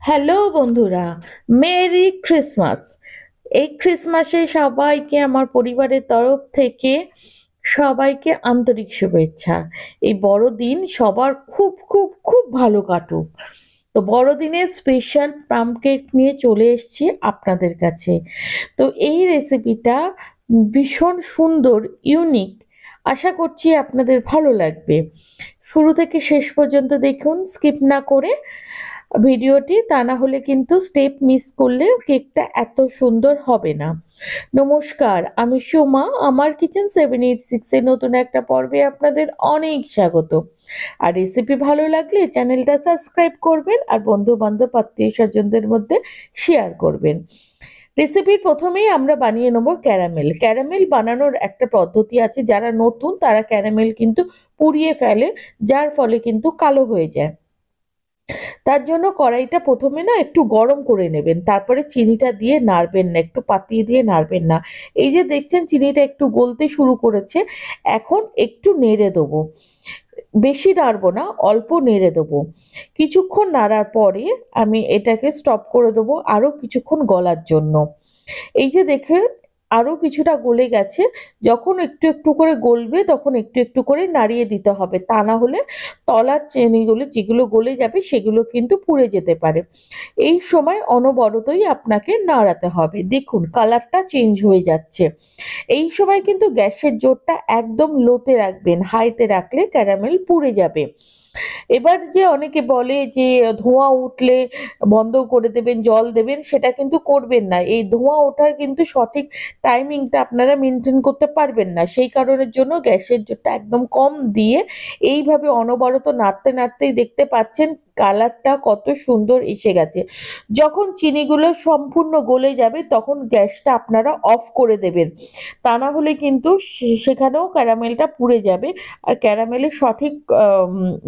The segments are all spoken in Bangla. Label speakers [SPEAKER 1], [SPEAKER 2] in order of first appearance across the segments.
[SPEAKER 1] হ্যালো বন্ধুরা, মেরি ক্রিসমাস। এই ক্রিসমাসে সবাইকে আমার পরিবারের তরফ থেকে সবাইকে আন্তরিক শুভেচ্ছা। এই বড়দিন সবার খুব খুব খুব ভালো কাটুক। তো বড়দিনের স্পেশাল প্লাম কেক নিয়ে চলে এসেছি আপনাদের কাছে। তো এই রেসিপিটা ভীষণ সুন্দর, ইউনিক। আশা করছি আপনাদের ভালো লাগবে। শুরু থেকে শেষ পর্যন্ত দেখুন, স্কিপ না করে ভিডিওটি, তা না হলে কিন্তু স্টেপ মিস করলে কেকটা এত সুন্দর হবে না। নমস্কার, আমি সোমা। আমার কিচেন 786 এর নতুন একটা পর্বে আপনাদের অনেক স্বাগত। আর রেসিপি ভালো লাগলে চ্যানেলটা সাবস্ক্রাইব করবেন আর বন্ধু বান্ধব আত্মীয় স্বজনদের মধ্যে শেয়ার করবেন। রেসিপির প্রথমেই আমরা বানিয়ে নেব ক্যারামেল। ক্যারামেল বানানোর একটা পদ্ধতি আছে, যারা নতুন তারা ক্যারামেল কিন্তু পুড়িয়ে ফেলে, যার ফলে কিন্তু কালো হয়ে যায়। তার জন্য কড়াইটা প্রথমে না একটু গরম করে নেবেন, তারপরে চিনিটা দিয়ে নাড়বেন না, একটু পাতিয়ে দিয়ে নাড়বেন না। এই যে দেখছেন চিনিটা একটু গলতে শুরু করেছে, এখন একটু নেড়ে দেবো। বেশি নাড়বো না, অল্প নেড়ে দেবো। কিছুক্ষণ নাড়ার পরে আমি এটাকে স্টপ করে দেবো আরো কিছুক্ষণ গলার জন্য। এই যে দেখে আরো কিছুটা গলে গেছে। যখন একটু একটু করে গলবে তখন একটু একটু করে নাড়িয়ে দিতে হবে, তা না হলে তলার চেনিগুলো যেগুলো গলে যাবে সেগুলো কিন্তু পুড়ে যেতে পারে। এই সময় অনবরতই আপনাকে নাড়াতে হবে। দেখুন কালারটা চেঞ্জ হয়ে যাচ্ছে। এই সময় কিন্তু গ্যাসের জোরটা একদম লোতে রাখবেন, হাইতে রাখলে ক্যারামেল পুড়ে যাবে। এবার যে অনেকে বলে যে ধোঁয়া উঠলে বন্ধ করে দেবেন, জল দেবেন, সেটা কিন্তু করবেন না। এই ধোঁয়া ওঠার কিন্তু সঠিক টাইমিংটা আপনারা মেনটেন করতে পারবেন না। সেই কারণের জন্য গ্যাসের জোরটা একদম কম দিয়ে এইভাবে অনবরত নাড়তে নাড়তেই দেখতে পাচ্ছেন কালারটা কত সুন্দর এসে গেছে। যখন চিনিগুলো সম্পূর্ণ গলে যাবে তখন গ্যাসটা আপনারা অফ করে দেবেন, তা না হলে কিন্তু সেখানেও ক্যারামেলটা পুড়ে যাবে আর ক্যারামেলের সঠিক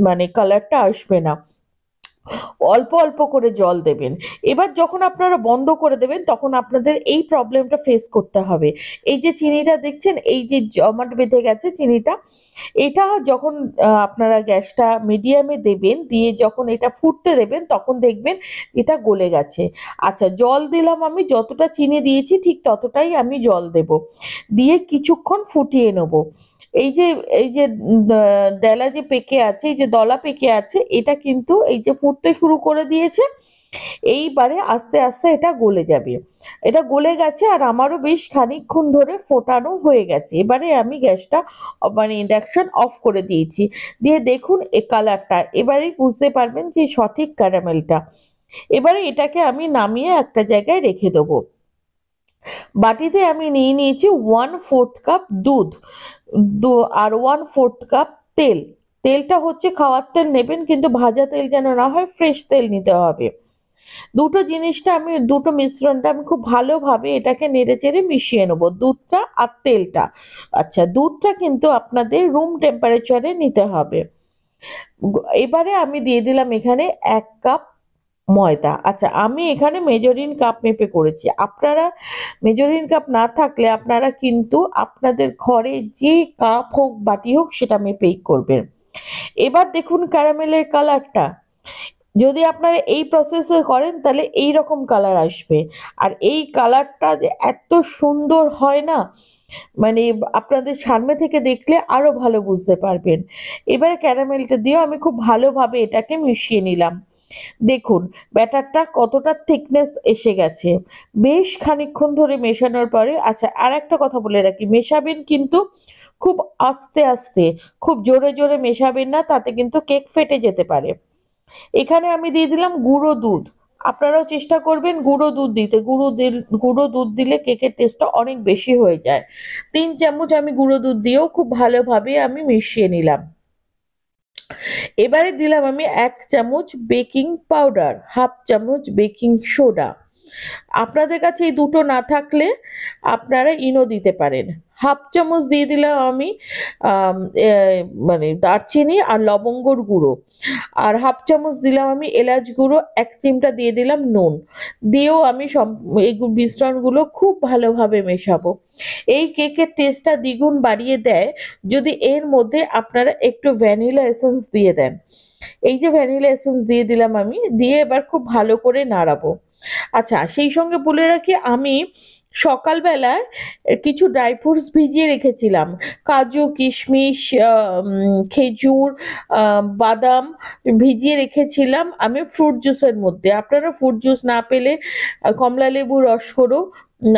[SPEAKER 1] মানে কালারটা আসবে না। অল্প অল্প করে জল দেবেন। এবার যখন আপনারা বন্ধ করে দেবেন তখন আপনাদের এই প্রবলেমটা ফেস করতে হবে। এই যে চিনিটা দেখছেন, এই যে জমাট বেঁধে গেছে চিনিটা, এটা যখন আপনারা গ্যাসটা মিডিয়ামে দেবেন, দিয়ে যখন এটা ফুটতে দেবেন তখন দেখবেন এটা গলে গেছে। আচ্ছা, জল দিলাম, আমি যতটা চিনি দিয়েছি ঠিক ততটাই আমি জল দেব, দিয়ে কিছুক্ষণ ফুটিয়ে নেব। এই যে এই যে ডেলা যে পেকে আছে, এই যে দলা পেকে আছে, এটা কিন্তু এই যে ফুটতে শুরু করে দিয়েছে। এইবারে আস্তে আস্তে এটা গলে যাবে। এটা গলে গেছে আর আমারও বেশ খানিকক্ষণ ধরে ফোটানো হয়ে গেছে। এবারে আমি গ্যাসটা মানে ইন্ডাকশন অফ করে দিয়েছি। দিয়ে দেখুন এ কালারটা, এবারেই বুঝতে পারবেন যে সঠিক ক্যারামেলটা। এবারে এটাকে আমি নামিয়ে একটা জায়গায় রেখে দেবো। বাটিতে আমি নিয়ে নিয়েছি 1/4 কাপ দুধ, আর 1/4 কাপ তেল। তেলটা হচ্ছে খাওয়ার তেল নেবেন, কিন্তু ভাজা তেল যেন না হয়, ফ্রেশ তেল নিতে হবে। দুটো মিশ্রণটা আমি খুব ভালোভাবে এটাকে নেড়ে চেড়ে মিশিয়ে নেবো, দুধটা আর তেলটা। আচ্ছা, দুধটা কিন্তু আপনাদের রুম টেম্পারেচারে নিতে হবে। এবারে আমি দিয়ে দিলাম এখানে 1 কাপ ময়দা। আচ্ছা, আমি এখানে মেজারিং কাপ মেপে করেছি। আপনারা মেজারিং কাপ না থাকলে আপনারা কিন্তু আপনাদের ঘরে যে কাপ হোক বাটি হোক সেটা মেপেই করবেন। এবার দেখুন ক্যারামেলের কালারটা, যদি আপনারা এই প্রসেসে করেন তাহলে এই রকম কালার আসবে। আর এই কালারটা যে এত সুন্দর হয় না, মানে আপনাদের সামনে থেকে দেখলে আরো ভালো বুঝতে পারবেন। এবারে ক্যারামেলটা দিয়েও আমি খুব ভালোভাবে এটাকে মিশিয়ে নিলাম। দেখুন ব্যাটারটা কতটা থিকনেস এসে গেছে বেশ খানিকক্ষণ ধরে মেশানোর পরে। আচ্ছা, আর একটা কথা বলে রাখি, মেশাবেন কিন্তু খুব আস্তে আস্তে, খুব জোরে জোরে মেশাবেন না, তাতে কিন্তু কেক ফেটে যেতে পারে। এখানে আমি দিয়ে দিলাম গুঁড়ো দুধ। আপনারাও চেষ্টা করবেন গুঁড়ো দুধ দিতে। গুঁড়ো দুধ দিলে কেকের টেস্টটা অনেক বেশি হয়ে যায়। 3 চামচ আমি গুঁড়ো দুধ দিয়েও খুব ভালোভাবে আমি মিশিয়ে নিলাম। এবারে দিলাম আমি 1 চামচ বেকিং পাউডার, 1/2 চামচ বেকিং সোডা। আপনাদের কাছে এই দুটো না থাকলে আপনারা ইনো দিতে পারেন। 1/2 চামচ দিয়ে দিলাম আমি আম, এ, মানে দারচিনি আর লবঙ্গর গুঁড়ো। আর 1/2 চামচ দিলাম আমি এলাচ গুঁড়ো। 1 চিমটা দিয়ে দিলাম নুন। দিয়েও আমি এই মিশ্রণগুলো খুব ভালোভাবে মেশাবো। এই কেকের টেস্টটা দ্বিগুণ বাড়িয়ে দেয় যদি এর মধ্যে আপনারা একটু ভ্যানিলা এসেন্স দিয়ে দেন। এই যে ভ্যানিলা এসেন্স দিয়ে দিলাম আমি, দিয়ে এবার খুব ভালো করে নাড়াবো। আচ্ছা, সেই সঙ্গে বলে রাখি আমি সকালবেলায় কিছু ড্রাই ফ্রুটস ভিজিয়ে রেখেছিলাম। কাজু, কিশমিশ, খেজুর, বাদাম ভিজিয়ে রেখেছিলাম আমি ফ্রুট জুসের মধ্যে। আপনারা ফ্রুট জুস না পেলে কমলা লেবু রস করেও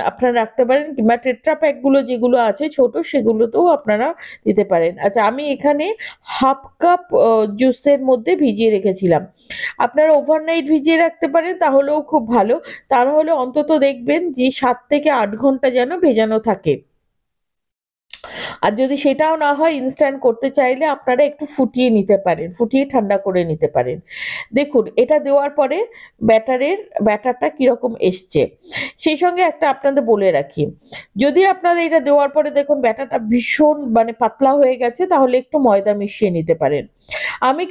[SPEAKER 1] আপনারা রাখতে পারেন, কিংবা টেট্রা প্যাক গুলো যেগুলো আছে ছোট সেগুলোতেও আপনারা দিতে পারেন। আচ্ছা, আমি এখানে হাফ কাপ জুসের মধ্যে ভিজিয়ে রেখেছিলাম। আপনারা ওভারনাইট ভিজিয়ে রাখতে পারেন, তাহলেও খুব ভালো। তা নাহলে অন্তত দেখবেন যে 7 থেকে 8 ঘন্টা যেন ভেজানো থাকে। আর যদি সেটাও না হয়, ইনস্ট্যান্ট করতে চাইলে আপনারা একটু ফুটিয়ে নিতে পারেন, ফুটিয়ে ঠান্ডা করে নিতে পারেন। দেখুন এটা দেওয়ার পরে ব্যাটারটা কিরকম এসছে। সেই সঙ্গে একটা আপনাদের বলে রাখি, যদি আপনারা এটা দেওয়ার পরে দেখুন ব্যাটারটা ভীষণ মানে পাতলা হয়ে গেছে, তাহলে একটু ময়দা মিশিয়ে নিতে পারেন। আমি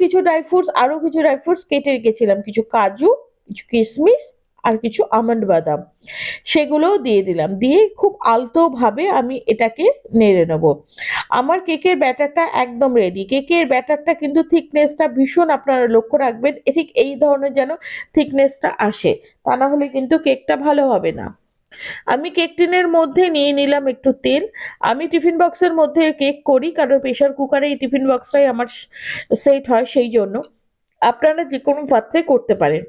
[SPEAKER 1] আরো কিছু ড্রাই ফ্রুটস কেটে রেখেছিলাম, কিছু কাজু, কিছু কিশমিশ আর কিছু আমন্ড বাদাম, সেগুলোও দিয়ে দিলাম। দিয়ে খুব আলতো ভাবে আমি এটাকে নেড়ে নেব। আমার কেকের ব্যাটারটা একদম রেডি। কেকের ব্যাটারটা কিন্তু থিকনেসটা ভীষণ আপনারা লক্ষ্য রাখবেন, ঠিক এই ধরনের যেন থিকনেসটা আসে, তা না হলে কিন্তু কেকটা ভালো হবে না। আমি কেক টিনের মধ্যে নিয়ে নিলাম একটু তেল। আমি টিফিন বক্সের মধ্যে কেক করি, কারণ প্রেশার কুকারে এই টিফিন বক্সটাই আমার সেট হয়, সেই জন্য। আপনারা যে কোনো পাত্রে করতে পারেন,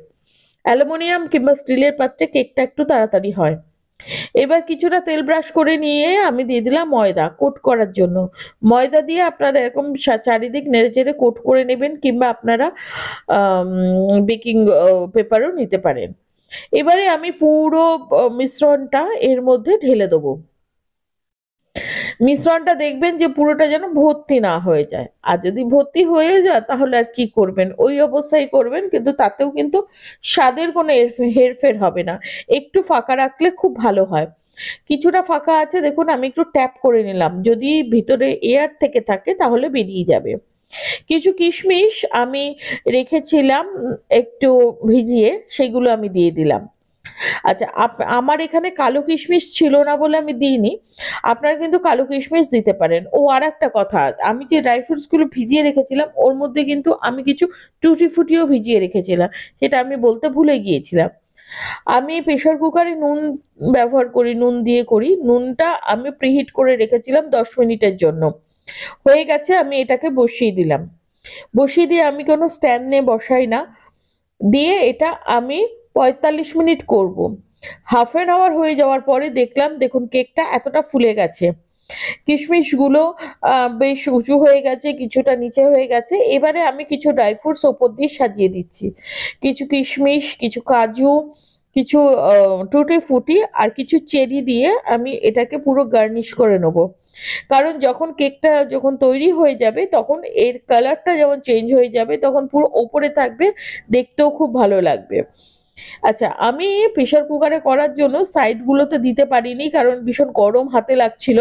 [SPEAKER 1] অ্যালুমিনিয়াম কিংবা স্টিলের পাত্রে কেকটা একটু তাড়াতাড়ি হয়। এবার কিছুটা তেল ব্রাশ করে নিয়ে আমি দিয়ে দিলাম ময়দা কোট করার জন্য। ময়দা দিয়ে আপনারা এরকম চারিদিক নেড়ে চেড়ে কোট করে নেবেন, কিংবা আপনারা বেকিং পেপারও নিতে পারেন। এবারে আমি পুরো মিশ্রণটা এর মধ্যে ঢেলে দেবো। মিশ্রণটা দেখবেন যে পুরোটা যেন ভর্তি না হয়ে যায়। আর যদি ভর্তি হয়ে যায় তাহলে আর কি করবেন, ওই অবস্থায় করবেন, কিন্তু তাতেও কিন্তু স্বাদের কোনো হেরফের হবে না। একটু ফাঁকা রাখলে খুব ভালো হয়। কিছুটা ফাঁকা আছে দেখুন, আমি একটু ট্যাপ করে নিলাম, যদি ভিতরে এয়ার থেকে থাকে তাহলে বেরিয়ে যাবে। কিছু কিশমিশ আমি রেখেছিলাম একটু ভিজিয়ে, সেগুলো আমি দিয়ে দিলাম। আচ্ছা, আমার এখানে কালো কিশমিশ ছিল না বলে আমি দিইনি, আপনারা কিন্তু কালো কিশমিশ দিতে পারেন। ও আর একটা কথা, আমি যে ড্রাই ফ্রুটস গুলো ভিজিয়ে রেখেছিলাম ওর মধ্যে কিন্তু আমি কিছু টুটি ফুটিও ভিজিয়ে রেখেছিলাম, সেটা আমি বলতে ভুলে গিয়েছিলাম। আমি প্রেসার কুকারে নুন ব্যবহার করি, নুন দিয়ে করি। নুনটা আমি প্রিহিট করে রেখেছিলাম 10 মিনিটের জন্য। হয়ে গেছে, আমি এটাকে বসিয়ে দিলাম। বসিয়ে দিয়ে আমি কোনো স্ট্যান্ডে বসাই না, দিয়ে এটা আমি 45 মিনিট করব। হাফ অ্যান আওয়ার হয়ে যাওয়ার পরে দেখলাম, দেখুন কেকটা এতটা ফুলে গেছে, কিশমিশগুলো বেশ উঁচু হয়ে গেছে, কিছুটা নিচে হয়ে গেছে। এবারে আমি কিছু ড্রাই ফ্রুটস ওপর দিয়ে সাজিয়ে দিচ্ছি, কিছু কিশমিশ, কিছু কাজু, কিছু টুটি ফুটি আর কিছু চেরি দিয়ে আমি এটাকে পুরো গার্নিশ করে নেব। কারণ কেকটা যখন তৈরি হয়ে যাবে তখন এর কালারটা যেমন চেঞ্জ হয়ে যাবে, তখন পুরো ওপরে থাকবে, দেখতেও খুব ভালো লাগবে। আচ্ছা, আমি প্রেসার কুকারে করার জন্য সাইডগুলোতে দিতে পারিনি, কারণ ভীষণ গরম হাতে লাগছিল।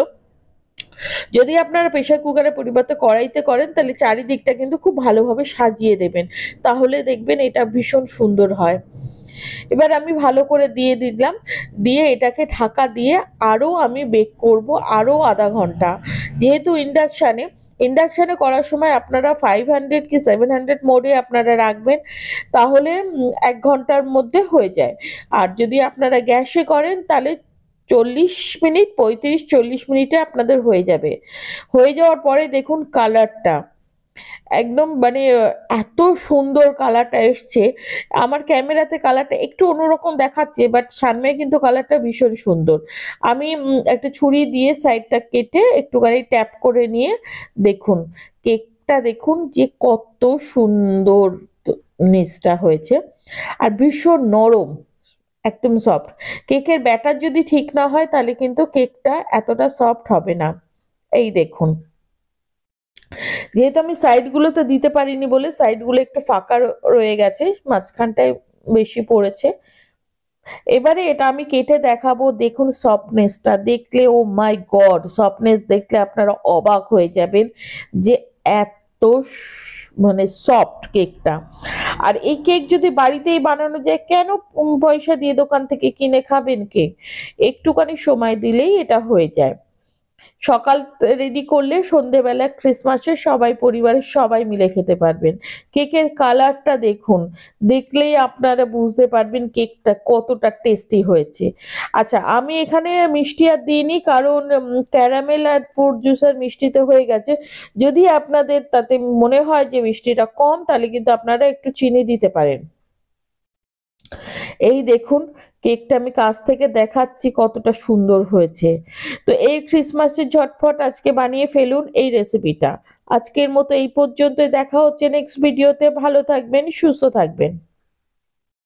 [SPEAKER 1] যদি আপনারা প্রেসার কুকারের পরিবর্তে কড়াইতে করেন তাহলে চারিদিকটা কিন্তু খুব ভালোভাবে সাজিয়ে দেবেন, তাহলে দেখবেন এটা ভীষণ সুন্দর হয়। এবার আমি ভালো করে দিয়ে দিলাম, দিয়ে এটাকে ঢাকা দিয়ে আরও আমি বেক করব আরও আধা ঘন্টা। যেহেতু ইন্ডাকশানে করার সময় আপনারা 500 কি 700 মোডে আপনারা রাখবেন, তাহলে 1 ঘন্টার মধ্যে হয়ে যায়। আর যদি আপনারা গ্যাসে করেন তাহলে 40 মিনিট, 35-40 মিনিটে আপনাদের হয়ে যাবে। হয়ে যাওয়ার পরে দেখুন কালারটা একদম মানে এত সুন্দর কালারটা এসছে। আমার ক্যামেরাতে কালারটা একটু অন্যরকম দেখাচ্ছে, বাট সামনে কিন্তু কালারটা ভীষণ সুন্দর। আমি একটা ছুরি দিয়ে সাইডটা কেটে একটুখানি ট্যাপ করে নিয়ে দেখুন কেকটা দেখুন যে কত সুন্দর নিচটা হয়েছে, আর ভীষণ নরম, একদম সফট। কেকের ব্যাটার যদি ঠিক না হয় তাহলে কিন্তু কেকটা এতটা সফট হবে না। এই দেখুন, যেহেতু আমি সাইডগুলোতে দিতে পারিনি বলে সাইডগুলো একটু ফাঁকা রয়ে গেছে, মাঝখানটায় বেশি পড়েছে। এবারে এটা আমি কেটে দেখাবো। দেখুন সফটনেসটা দেখলে, ও মাই গড, সফটনেস দেখলে আপনারা অবাক হয়ে যাবেন যে এত মানে সফট কেকটা। আর এই কেক যদি বাড়িতেই বানানো যায়, কেন পয়সা দিয়ে দোকান থেকে কিনে খাবেন কেক? একটুখানি সময় দিলেই এটা হয়ে যায়। সকাল রেডি করলে সন্ধেবেলা ক্রিসমাসে সবাই পরিবারের সবাই মিলে খেতে পারবেন। কেকের কালারটা দেখুন, দেখলেই আপনারা বুঝতে পারবেন কেকটা কতটা টেস্টি হয়েছে। আচ্ছা, আমি এখানে মিষ্টি আর দিইনি, কারণ ক্যারামেল আর ফ্রুট জুসের মিষ্টিতে হয়ে গেছে। যদি আপনাদের তাতে মনে হয় যে মিষ্টিটা কম, তাহলে কিন্তু আপনারা একটু চিনি দিতে পারেন। এই দেখুন, কেকটা আমি কাছ থেকে দেখাচ্ছি কতটা সুন্দর হয়েছে। তো এই ক্রিসমাসের ঝটপট আজকে বানিয়ে ফেলুন এই রেসিপিটা। আজকের মতো এই পর্যন্তই, দেখা হচ্ছে নেক্সট ভিডিওতে। ভালো থাকবেন, সুস্থ থাকবেন।